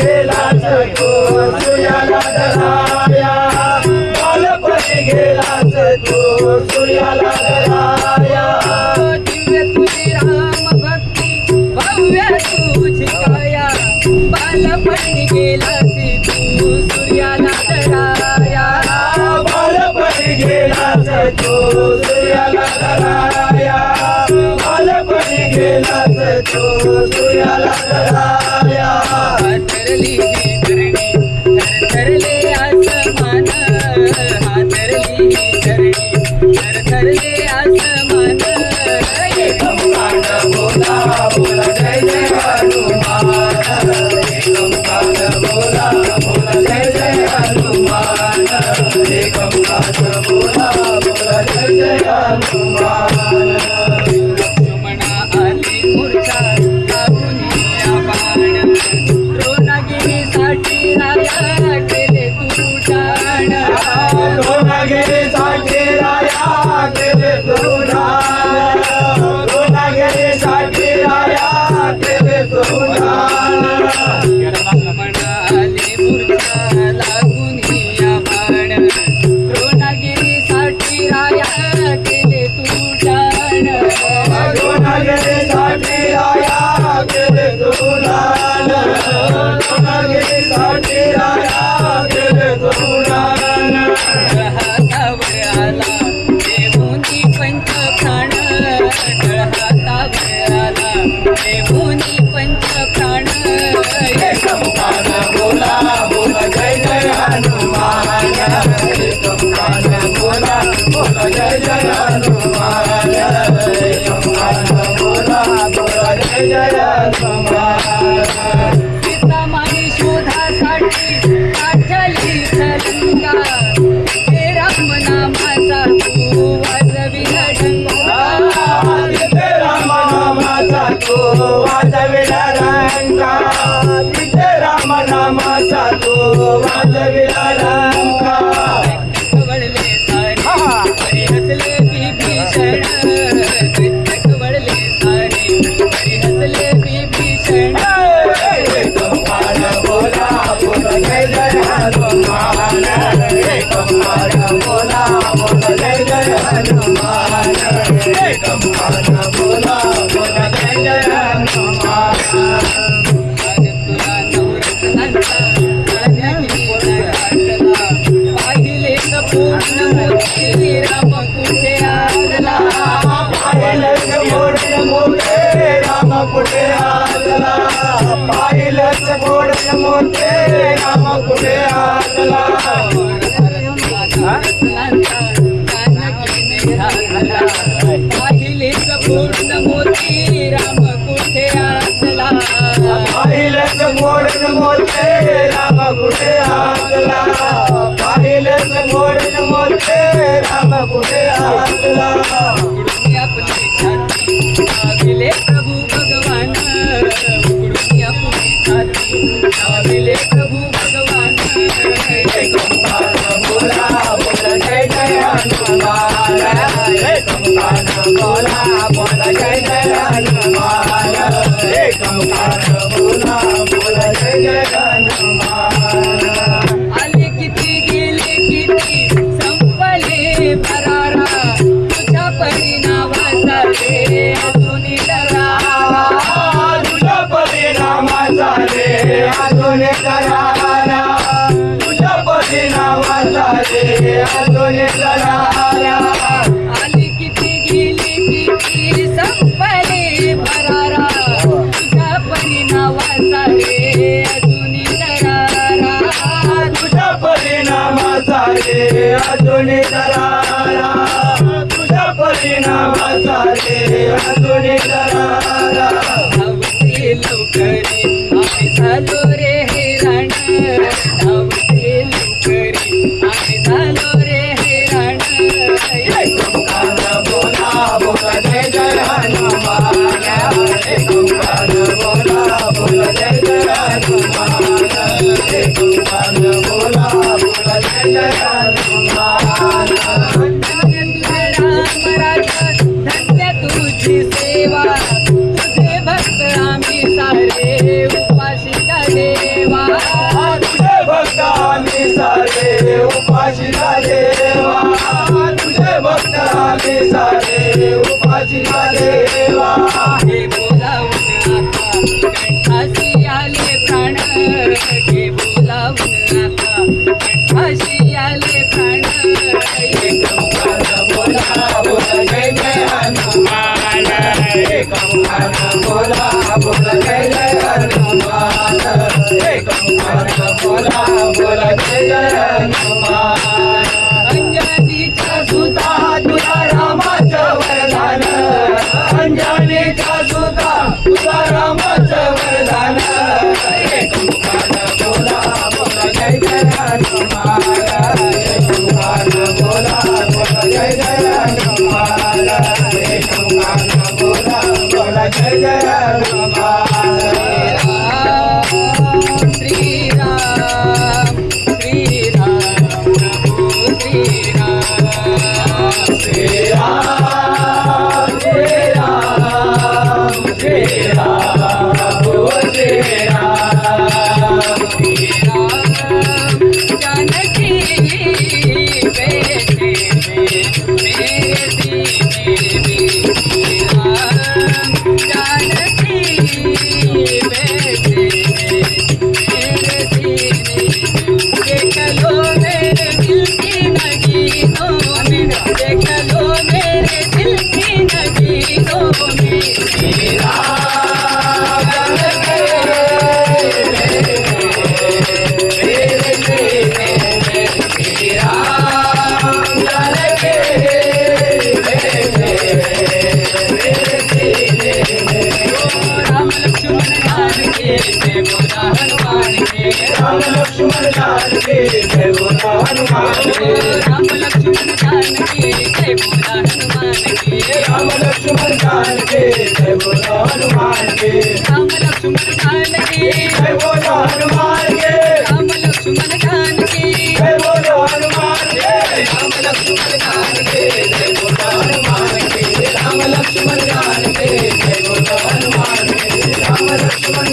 गेलास तू सूर्याला धराया बालपणी गेलास तू सूर्याला धराया दिव्य तुझी राम भक्ती भव्य तुझी काया बालपणी गेलास तू सूर्याला धराया बालपणी गेलास तू सूर्याला धराया बालपणी गेलास तू सूर्याला धराया हातरली ही धरणी थरथरले आसमान हातरली ही धरणी थरथरले आसमान एकंकार बोला बोला जय जय हनुमान एकंकार बोला बोला जय जय हनुमान एकंकार बोला बोला जय जय हनुमान लक्ष्मणा आली मूर्छा लागून बाण द्रोणागिरीसाठी राया केले तू जाण द्रोणागिरीसाठी राया केले तू दान द्रोणागिरीसाठी राया केले तू दान लक्ष्मणा आली मूर्छा लागून बाण द्रोणागिरीसाठी राया केले तू जाण द्रोणागिरीसाठी राया केले तू दान द्रोणागिरीसाठी राया केले तू दान हातावर आला देवूनी पंचप्राण हातावर आला देवूनी पंचप्राण एकंकार बोला बोला जय जय हनुमान एकंकार बोला बोला जय जय हनुमान एकंकार बोला बोला जय जय हनुमान सीतामाई शोधासाठी पाठली सलंगा हे राम नामाचा तू वाजविला ढंगा तिथे राम नामाचा तो वाजविला रंगा तिथे राम नामाचा तो वाजविला रंगा कवळले सारे हरी हसले विभीषण कवळले सारे हरी हसले विभीषण एकंकार बोला बोला जय जय हनुमान एकंकार बोला बोला जय जय हनुमान एकंकार बोला बोला जय जय हनुमान तुला नवरत्नांचा राजा पाहिले पूर्ण मोती राम कुठे आला पाहिलंच मोठे मोठे राम कुठे आला पाहिलंच मोठे मोठे राम कुठे आला पाहिले पूर्ण मोती राम कुठे आला पाहिलंच मोठे मोठे राम कुठे आला पाहिलंच मोठे मोठे राम कुठे आला उघडून आपली छाती लाविले प्रभू भगवान उघडून आपली छाती लाविले प्रभू भगवान एकंकार बोला बोला जय जय हनुमान एकंकार बोला बोला जय जय हनुमान एकंकार बोला बोला जय जय हनुमान आले किती गेले किती संपले भरारा तुझ्या परिणामाचा रे अजून डरारा तुझ्या परिणामाचा रे अजून डरारा तुझ्या परिणामाचा रे अजून डरारा आली किती गेली किती संपले भरारा तुझ्या परिणामाचा रे अजून डरारा तुझ्या परिणामाचा रे अजून डरारा तुझ्या परिणामाचा रे अजून डरारा धावते लवकरी आम्ही झालो रे हैराण धावते लवकरी आम्ही झालो रे हैराण एकंकार बोला बोला जय जय हनुमान एकंकार बोला बोला जय जय हनुमान एकंकार बोला बोला जय जय हनुमान तुझे राम राज्य धन्य तुझी सेवा तुझे भक्त आम्ही सारे उपासिका देवा काशीचा देवा हे बोलावून आता कंठाशी आले प्राण हे बोलावून आता कंठाशी आले प्राण एक ओंकार बोला बोला जय जय हनुमान एक ओंकार बोला बोला जय जय हनुमान एक ओंकार बोला बोला जय जय हनुमान अंजनीच्या सुता तुला रामाचं वरदान अंजनीच्या सुता तुला रामाचं वरदान एक ओंकार बोला बोला जय जय हनुमान एक ओंकार बोला बोला जय जय हनुमान एक ओंकार बोला बोला जय जय हनुमान श्रीराम श्रीराम प्रभु श्रीराम श्री राम श्री राम श्री राम प्रभु श्री राम जानकी बेटे मेरे दीने राम जानकी बेटे मेरे दीने देख लो मेरे दिल की नगीनों में देख लो मेरे दिल की नगीनों में श्री राम राम लक्ष्मण जानकी जय बोला हनुमान के राम लक्ष्मण जानकी जय बोला हनुमान के राम लक्ष्मण जानकी जय बोला हनुमान के राम लक्ष्मण जानकी जय बोला हनुमान के राम लक्ष्मण जानकी जय बोला हनुमान के राम लक्ष्मण जानकी जय बोला हनुमान के राम लक्ष्मण जानकी जय बोला हनुमान के राम लक्ष्मण जानकी जय बोला हनुमान के राम लक्ष्मण